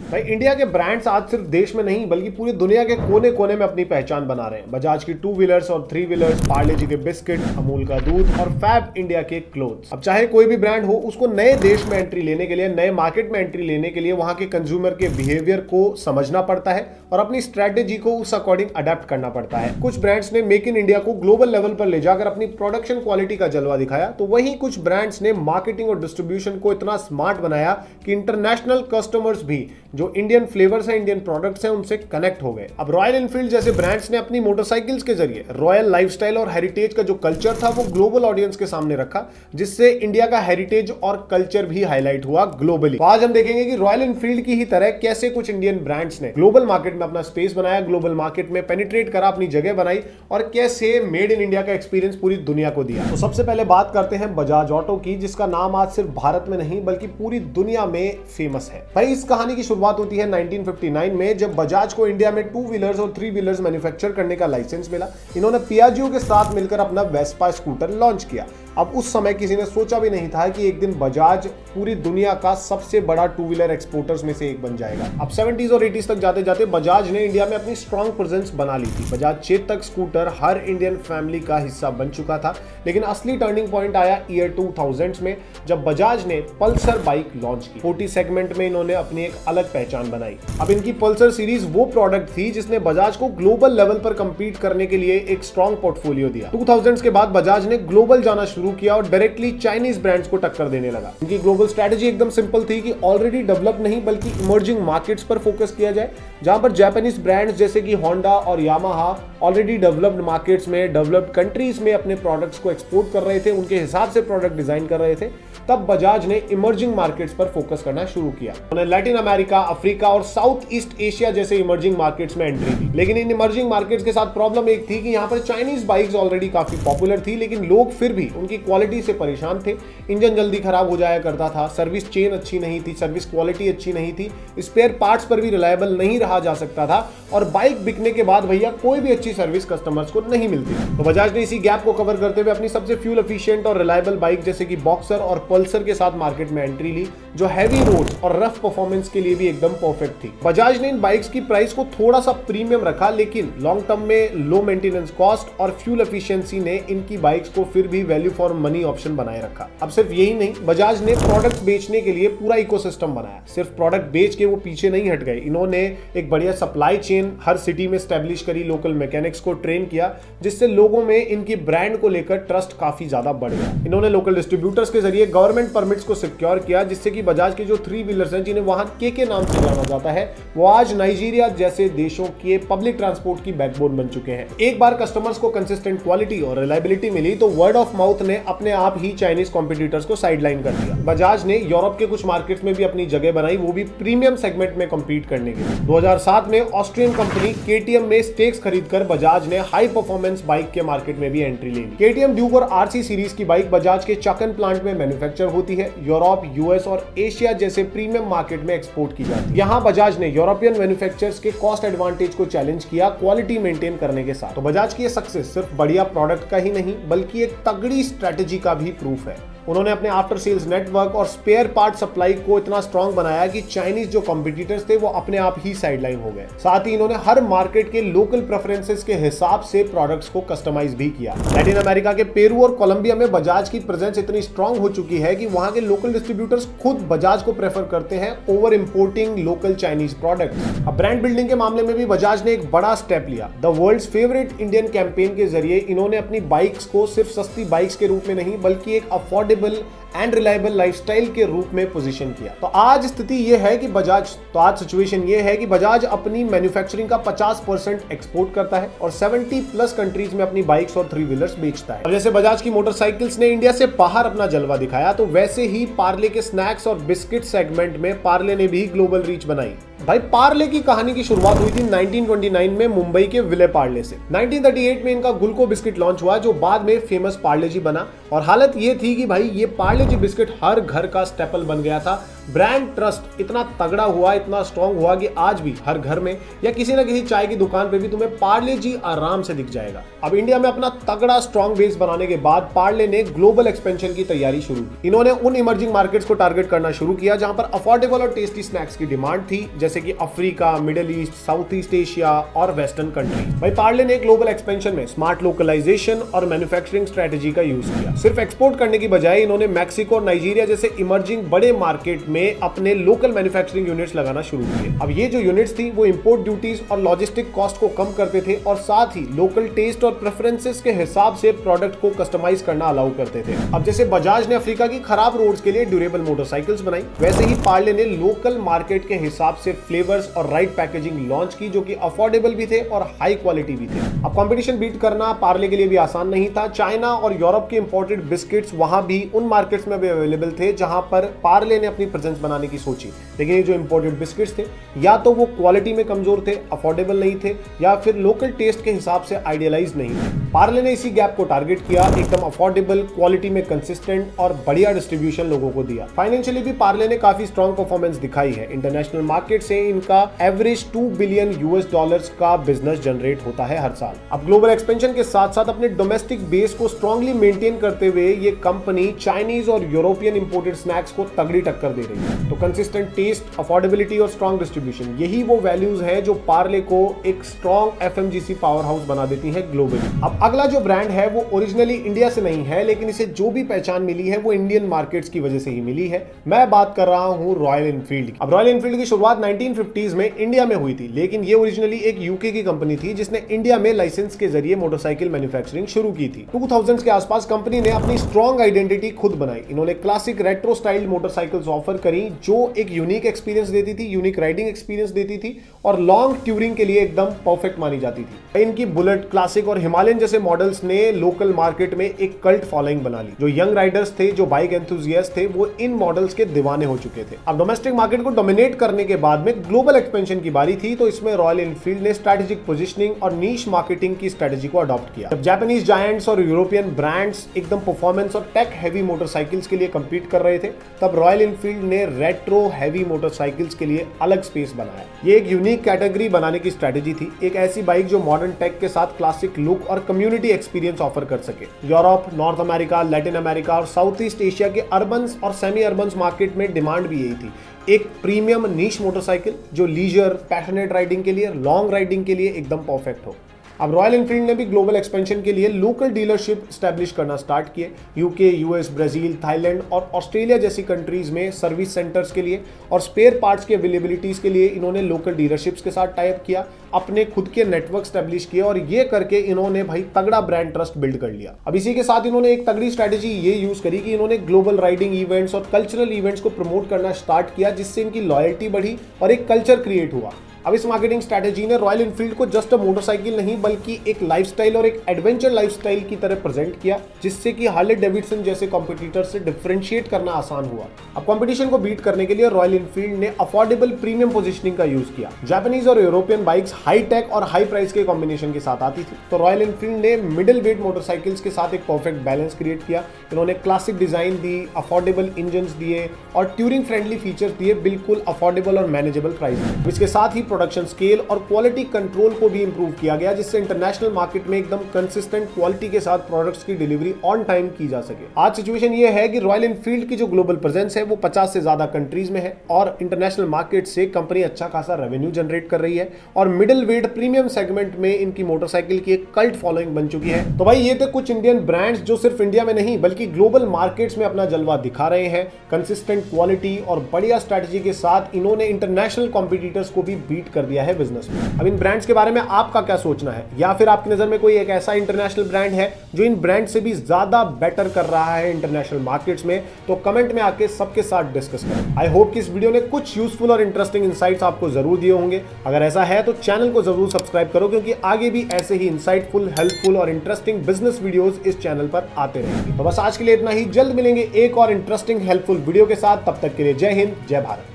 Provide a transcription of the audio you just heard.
भाई इंडिया के ब्रांड्स आज सिर्फ देश में नहीं बल्कि पूरी दुनिया के कोने कोने में अपनी पहचान बना रहे हैं। बजाज की 2 व्हीलर्स और 3 व्हीलर्स, पार्ले जी के बिस्किट, अमूल का दूध और फैब इंडिया के क्लोथ्स। अब चाहे कोई भी ब्रांड हो, उसको नए देश में एंट्री लेने के लिए, नए मार्केट में एंट्री लेने के लिए वहां के कंज्यूमर के बिहेवियर को समझना पड़ता है और अपनी स्ट्रेटेजी को उस अकॉर्डिंग अडेप्ट करना पड़ता है। कुछ ब्रांड्स ने मेक इन इंडिया को ग्लोबल लेवल पर ले जाकर अपनी प्रोडक्शन क्वालिटी का जलवा दिखाया, तो वहीं कुछ ब्रांड्स ने मार्केटिंग और डिस्ट्रीब्यूशन को इतना स्मार्ट बनाया कि इंटरनेशनल कस्टमर्स भी जो इंडियन फ्लेवर्स हैं, इंडियन प्रोडक्ट्स हैं, उनसे कनेक्ट हो गए। अब रॉयल एनफील्ड जैसे ब्रांड्स ने अपनी मोटरसाइकिल्स के जरिए रॉयल लाइफस्टाइल और हेरिटेज का जो कल्चर था वो ग्लोबल ऑडियंस के सामने रखा, जिससे इंडिया का हेरिटेज और कल्चर भी हाईलाइट हुआ ग्लोबली। तो आज हम देखेंगे कि रॉयल एनफील्ड की ही तरह कैसे कुछ इंडियन ब्रांड्स ने ग्लोबल मार्केट में अपना स्पेस बनाया, ग्लोबल मार्केट में पेनिट्रेट करा, अपनी जगह बनाई और कैसे मेड इन इंडिया का एक्सपीरियंस पूरी दुनिया को दिया। तो सबसे पहले बात करते हैं बजाज ऑटो की, जिसका नाम आज सिर्फ भारत में नहीं बल्कि पूरी दुनिया में फेमस है। भाई इस कहानी की शुरुआत होती है 1959 में, जब बजाज को इंडिया में 2 व्हीलर्स और 3 व्हीलर्स मैन्युफैक्चर करने का लाइसेंस मिला। इन्होंने पियाजियो के साथ मिलकर अपना वेस्पा स्कूटर लॉन्च किया। अब उस समय किसी ने सोचा भी नहीं था कि एक दिन बजाज पूरी दुनिया का सबसे बड़ा 2 व्हीलर एक्सपोर्टर्स में से एक बन जाएगा। अब 70s और 80s तक जाते जाते बजाज ने इंडिया में अपनी स्ट्रॉन्ग प्रेजेंस बना ली थी। बजाज चेतक स्कूटर हर इंडियन फैमिली का हिस्सा बन चुका था, लेकिन असली टर्निंग पॉइंट आया ईयर 2000 में, जब बजाज ने पल्सर बाइक लॉन्च की। 40 सेगमेंट में इन्होंने अपनी एक अलग पहचान बनाई। अब इनकी पल्सर सीरीज वो प्रोडक्ट थी जिसने बजाज को ग्लोबल लेवल पर कंपीट करने के लिए एक स्ट्रॉन्ग पोर्टफोलियो दिया। 2000s के बाद बजाज ने ग्लोबल जाना शुरू किया और डायरेक्टली चाइनीज ब्रांड्स को टक्कर देने लगा। इनकी ग्लोबल स्ट्रेटजी एकदम सिंपल थी कि ऑलरेडी डेवलप नहीं बल्कि इमर्जिंग मार्केट्स पर फोकस किया जाए, जहां पर जापानीज ब्रांड्स जैसे कि होंडा और यामाहा ऑलरेडी डेवलप्ड मार्केट्स में, डेवलप्ड कंट्रीज में अपने प्रोडक्ट्स को एक्सपोर्ट कर रहे थे, उनके हिसाब से प्रोडक्ट डिजाइन कर रहे थे। तब बजाज ने इमर्जिंग मार्केट्स पर फोकस करना शुरू किया। उन्होंने लैटिन अमेरिका, अफ्रीका और साउथ ईस्ट एशिया जैसे इमर्जिंग मार्केट्स में एंट्री दी। लेकिन इन इमर्जिंग मार्केट्स के साथ प्रॉब्लम एक थी कि यहाँ पर चाइनीज बाइक्स ऑलरेडी काफी पॉपुलर थी, लेकिन लोग फिर भी उनकी क्वालिटी से परेशान थे। इंजन जल्दी खराब हो जाया करता था, सर्विस चेन अच्छी नहीं थी, सर्विस क्वालिटी अच्छी नहीं थी, स्पेयर पार्ट्स पर भी रिलायबल नहीं रहा जा सकता था और बाइक बिकने के बाद भैया कोई भी अच्छी सर्विस कस्टमर्स को नहीं मिलती। तो बजाज ने इसी गैप को कवर करते हुए अपनी सबसे फ्यूल एफिशिएंट और रिलायबल बाइक जैसे कि बॉक्सर और पल्सर के साथ मार्केट में एंट्री ली, जो हैवी रोड्स और रफ परफॉर्मेंस के लिए भी एकदम परफेक्ट थी। बजाज ने इन बाइक्स की प्राइस को थोड़ा सा प्रीमियम रखा, लेकिन लॉन्ग टर्म में लो मेंटेनेंस कॉस्ट और फ्यूल एफिशिएंसी ने इनकी बाइक्स को फिर भी वैल्यू फॉर मनी ऑप्शन बनाए रखा। अब सिर्फ यही नहीं, बजाज ने प्रोडक्ट्स बेचने के लिए पूरा इकोसिस्टम बनाया। सिर्फ प्रोडक्ट बेच के वो पीछे नहीं हट गए, इन्होंने एक बढ़िया सप्लाई चेन हर सिटी में स्टैब्लिश करी, लोकल मैकेनिक्स को ट्रेन किया, जिससे लोगों में इनकी ब्रांड को लेकर ट्रस्ट काफी ज्यादा बढ़ गया। इन्होंने लोकल डिस्ट्रीब्यूटर्स के जरिए गवर्नमेंट परमिट्स को सिक्योर किया, जिससे कि बजाज के जो 3 व्हीलर्स हैं, जिन्हें वहां के नाम से जाना जाता है, वो आज नाइजीरिया जैसे देशों के पब्लिक ट्रांसपोर्ट की बैकबोन बन चुके हैं। एक बार कस्टमर्स को कंसिस्टेंट क्वालिटी और रिलायबिलिटी मिली तो वर्ड ऑफ माउथ ने अपने आप ही चाइनीज कॉम्पिटिटर्स को साइडलाइन कर दिया। बजाज ने यूरोप के कुछ मार्केट्स में भी अपनी जगह बनाई, वो भी प्रीमियम सेगमेंट में कंपीट करने के लिए। 2007 में ऑस्ट्रियन कंपनी केटीएम में स्टेक्स खरीदकर बजाज ने हाई परफॉर्मेंस बाइक के मार्केट में भी एंट्री ले ली। केटीएम ड्यूक और आरसी सीरीज की बाइक बजाज के चकन प्लांट में मैन्युफैक्चर होती है, यूरोप, यूएस और एशिया जैसे प्रीमियम मार्केट में एक्सपोर्ट की जाती है। यहाँ बजाज ने यूरोपियन मैन्युफैक्चरर्स के कॉस्ट एडवांटेज को चैलेंज किया क्वालिटी मेंटेन करने के साथ। तो बजाज की ये सक्सेस सिर्फ बढ़िया प्रोडक्ट का ही नहीं बल्कि एक तगड़ी स्ट्रेटेजी का भी प्रूफ है। उन्होंने अपने आफ्टर सेल्स नेटवर्क और स्पेयर पार्ट सप्लाई को इतना स्ट्रांग बनाया कि चाइनीज जो कॉम्पिटिटर्स थे वो अपने आप ही साइडलाइन हो गए। साथ ही इन्होंने हर मार्केट के लोकल प्रेफरेंसेस के हिसाब से प्रोडक्ट्स को कस्टमाइज भी किया। लैटिन अमेरिका के पेरू और कोलंबिया में बजाज की प्रेजेंस इतनी स्ट्रांग हो चुकी है कि वहां के लोकल डिस्ट्रीब्यूटर्स खुद बजाज को प्रेफर करते हैं over importing local Chinese products. अब ब्रांड बिल्डिंग के मामले में भी बजाज ने एक बड़ा स्टेप लिया। The world's favourite Indian campaign के जरिए इन्होंने अपनी बाइक्स को सिर्फ सस्ती बाइक्स के रूप में नहीं बल्कि एक अफोर्डेबल एंड रिलायबल लाइफस्टाइल के रूप में पोजीशन किया। तो आज स्थिति यह है कि आज सिचुएशन यह है कि बजाज अपनी मैन्युफैक्चरिंग का 50% एक्सपोर्ट करता है और 70 प्लस कंट्रीज में अपनी बाइक्स और 3 व्हीलर्स बेचता है। अब जैसे बजाज की मोटरसाइकिल्स ने इंडिया से बाहर अपना जलवा दिखाया, तो वैसे ही पार्ले के स्नैक्स और बिस्किट सेगमेंट में पार्ले ने भी ग्लोबल रीच बनाई। भाई पार्ले की कहानी की शुरुआत हुई थी 1929 में मुंबई के विले पार्ले से। 1938 में इनका गुलको बिस्किट लॉन्च हुआ, जो बाद में फेमस पार्ले जी बना। और हालत ये थी कि भाई ये पार्ले जी बिस्किट हर घर का स्टेपल बन गया था। ब्रांड ट्रस्ट इतना तगड़ा हुआ, इतना स्ट्रांग हुआ कि आज भी हर घर में या किसी ना किसी चाय की दुकान पे भी तुम्हें पार्ले जी आराम से दिख जाएगा। अब इंडिया में अपना तगड़ा स्ट्रांग बेस बनाने के बाद पार्ले ने ग्लोबल एक्सपेंशन की तैयारी शुरू की। इन्होंने उन इमर्जिंग मार्केट्स को टारगेट करना शुरू किया जहां पर अफोर्डेबल और टेस्टी स्नैक्स की डिमांड थी, जैसे कि Africa, middle east, south east Asia और वेस्टर्न कंट्रीज। भाई पार्ले ने ग्लोबल एक्सपेंशन में स्मार्ट लोकलाइजेशन और मैन्युफैक्चरिंग स्ट्रेटेजी का यूज किया। सिर्फ एक्सपोर्ट करने की बजाय इन्होंने मैक्सिको और नाइजीरिया जैसे इमर्जिंग बड़े मार्केट में अपने लोकल मैन्युफैक्चरिंग यूनिट्स लगाना शुरू किए। अब ये जो यूनिट्स थी वो इंपोर्ट ड्यूटीज और लॉजिस्टिक कॉस्ट को कम करते थे और साथ ही लोकल टेस्ट और प्रेफरेंसेस के हिसाब से प्रोडक्ट को कस्टमाइज करना अलाउ करते थे। अब जैसे बजाज ने अफ्रीका की खराब रोड्स के लिए ड्यूरेबल मोटरसाइकिल्स बनाई, वैसे ही पार्ले ने लोकल मार्केट के हिसाब से फ्लेवर्स और राइट पैकेजिंग लॉन्च की जो कि अफोर्डेबल भी थे और हाई क्वालिटी भी थे। अब कंपटीशन बीट करना पार्ले के लिए भी आसान नहीं था। चाइना और यूरोप के इंपोर्टेड बिस्किट्स वहां भी उन मार्केट्स में भी अवेलेबल थे जहां पर पार्ले ने अपनी प्रेजेंस बनाने की सोची, लेकिन ये जो इंपोर्टेड बिस्किट्स थे या तो वो क्वालिटी में कमजोर थे, अफोर्डेबल नहीं थे या फिर लोकल टेस्ट के हिसाब से आइडियलाइज नहीं थे। पार्ले ने इसी गैप को टारगेट किया, एकदम अफोर्डेबल, क्वालिटी में कंसिस्टेंट और बढ़िया डिस्ट्रीब्यूशन लोगों को दिया। फाइनेंशियली भी पार्ले ने काफी स्ट्रॉन्ग परफॉर्मेंस दिखाई है। इंटरनेशनल मार्केट से इनका एवरेज $2 बिलियन का बिजनेस जनरेट होता है हर साल। अब ग्लोबल एक्सपेंशन के साथ साथ अपने डोमेस्टिक बेस को स्ट्रांगली मेंटेन करते हुए ये कंपनी चाइनीज और यूरोपियन इंपोर्टेड स्नैक्स को तगड़ी टक्कर दे रही है। तो कंसिस्टेंट टेस्ट, अफोर्डेबिलिटी और स्ट्रॉन्ग डिस्ट्रीब्यूशन, यही वो वैल्यूज हैं जो पार्ले को एक स्ट्रॉन्ग एफएमजीसी पावर हाउस बना देती है ग्लोबली। अब अगला जो ब्रांड है वो ओरिजिनली इंडिया से नहीं है, लेकिन इसे जो भी पहचान मिली है वो इंडियन मार्केट्स की वजह से ही मिली है। मैं बात कर रहा हूं रॉयल एनफील्ड की। अब रॉयल एनफील्ड की शुरुआत 1950s में इंडिया में हुई थी, लेकिन ये ओरिजिनली एक यूके की कंपनी थी जिसने इंडिया में लाइसेंस के जरिए मोटरसाइकिल मैन्युफैक्चरिंग शुरू की थी। 2000s के आसपास कंपनी ने अपनी स्ट्रॉन्ग आइडेंटिटी खुद बनाई। इन्होंने classic retro style motorcycles offer करी जो एक यूनिक एक्सपीरियंस देती थी, यूनिक राइडिंग एक्सपीरियंस देती थी और लॉन्ग टूरिंग के लिए एकदम परफेक्ट मानी जाती थी। इनकी बुलेट, क्लासिक और हिमालयन जैसे मॉडल्स ने लोकल मार्केट में एक कल्ट फॉलोइंग बना ली। जो यंग राइडर्स थे, जो बाइक एंथुसियास्ट थे, वो इन मॉडल्स के दीवाने हो चुके थे। अब डोमेस्टिक मार्केट को डोमिनेट करने के बाद में ग्लोबल एक्सपेंशन की बारी थी, तो इसमें रॉयल एनफील्ड ने स्ट्रेटेजिक पोजीशनिंग और नीश मार्केटिंग की स्ट्रेटेजी को अडॉप्ट किया। जब जापानीज जायंट्स और यूरोपियन ब्रांड्स एकदम परफॉर्मेंस और टेक हैवी मोटरसाइकिल्स के लिए कंपीट कर रहे थे, तब रॉयल एनफील्ड ने रेट्रो हैवी मोटरसाइकिल्स के लिए अलग स्पेस बनाया। ये एक यूनिक कैटेगरी बनाने की स्ट्रेटेजी थी, एक ऐसी बाइक जो मॉडर्न टेक के साथ क्लासिक लुक और कम्युनिटी एक्सपीरियंस ऑफर कर सके। Europe, north America, Latin America और साउथ ईस्ट एशिया के अर्बन और सेमी अर्बन मार्केट में डिमांड भी यही थी। एक प्रीमियम नीश मोटरसाइकिल जो लीजर, पैशनेट राइडिंग के लिए, लॉन्ग राइडिंग के लिए एकदम परफेक्ट हो। अब रॉयल एनफील्ड ने भी ग्लोबल एक्सपेंशन के लिए लोकल डीलरशिप स्टैब्लिश करना स्टार्ट किए। यूके, यूएस, ब्राजील, थाईलैंड और ऑस्ट्रेलिया जैसी कंट्रीज में सर्विस सेंटर्स के लिए और स्पेयर पार्ट्स की अवेलेबिलिटीज के लिए इन्होंने लोकल डीलरशिप्स के साथ टाई अप किया, अपने खुद के नेटवर्क स्टैब्लिश किए और ये करके इन्होंने भाई तगड़ा ब्रांड ट्रस्ट बिल्ड कर लिया। अब इसी के साथ इन्होंने एक तगड़ी स्ट्रेटेजी ये यूज करी कि इन्होंने ग्लोबल राइडिंग इवेंट्स और कल्चरल इवेंट्स को प्रमोट करना स्टार्ट किया, जिससे इनकी लॉयल्टी बढ़ी और एक कल्चर क्रिएट हुआ। अब इस मार्केटिंग स्ट्रेटेजी ने रॉयल एनफील्ड को जस्ट अ मोटरसाइकिल नहीं बल्कि एक लाइफस्टाइल और एक एडवेंचर लाइफस्टाइल की तरह प्रेजेंट किया, जिससे कि हार्ले डेविडसन जैसे कॉम्पिटिटर से डिफरेंशिएट करना आसान हुआ। अब कंपटीशन को बीट करने के लिए रॉयल एनफील्ड ने अफोर्डेबल प्रीमियम पोजीशनिंग का यूज किया। जापानीज और यूरोपियन बाइक्स हाई टेक और हाई प्राइस के कॉम्बिनेशन के साथ आती थी, तो रॉयल एनफील्ड ने मिडिल वेट मोटरसाइकिल्स के साथ एक परफेक्ट बैलेंस क्रिएट किया। इन्होंने क्लासिक डिजाइन दी, अफोर्डेबल इंजन दिए और ट्यूरिंग फ्रेंडली फीचर्स दिए, बिल्कुल अफोर्डेबल और मैनेजेबल प्राइस में। इसके साथ ही प्रोडक्शन स्केल और क्वालिटी कंट्रोल को भी इंप्रूव किया गया, जिससे इंटरनेशनल मार्केट में एकदम कंसिस्टेंट क्वालिटी के साथ प्रोडक्ट्स की डिलीवरी ऑन टाइम की जा सके। आज सिचुएशन ये है कि रॉयल एनफील्ड की जो ग्लोबल प्रेजेंस है वो 50 से ज्यादा कंट्रीज में है और इंटरनेशनल मार्केट से कंपनी अच्छा खासा रेवेन्यू जनरेट कर रही है और मिडिल वेट प्रीमियम सेगमेंट में इनकी मोटरसाइकिल की एक कल्ट फॉलोइंग बन चुकी है। तो भाई ये थे कुछ इंडियन ब्रांड्स जो सिर्फ इंडिया में नहीं बल्कि ग्लोबल मार्केट्स में अपना जलवा दिखा रहे हैं। कंसिस्टेंट क्वालिटी और बढ़िया स्ट्रेटजी के साथ इन्होंने इंटरनेशनल कॉम्पिटिटर्स को भी बीट कर दिया है बिजनेस में। अब इन ब्रांड्स के बारे में आपका क्या सोचना है, या फिर आपकी नजर में कोई एक ऐसा इंटरनेशनल ब्रांड है जो इन ब्रांड से भी ज्यादा बेटर कर रहा है इंटरनेशनल मार्केट्स में, तो कमेंट में आके सबके साथ डिस्कस करें। आई होप कि इस वीडियो ने कुछ यूजफुल और इंटरेस्टिंग इंसाइट्स आपको जरूर दिए होंगे। अगर ऐसा है तो चैनल को जरूर सब्सक्राइब करो, क्योंकि आगे भी ऐसे ही इंसाइटफुल, हेल्पफुल और इंटरेस्टिंग बिजनेस वीडियोस इस चैनल पर आते रहेंगे। तो बस आज के लिए इतना ही, जल्द मिलेंगे एक और इंटरेस्टिंग हेल्पफुल वीडियो के साथ। तब तक के लिए जय हिंद, जय भारत।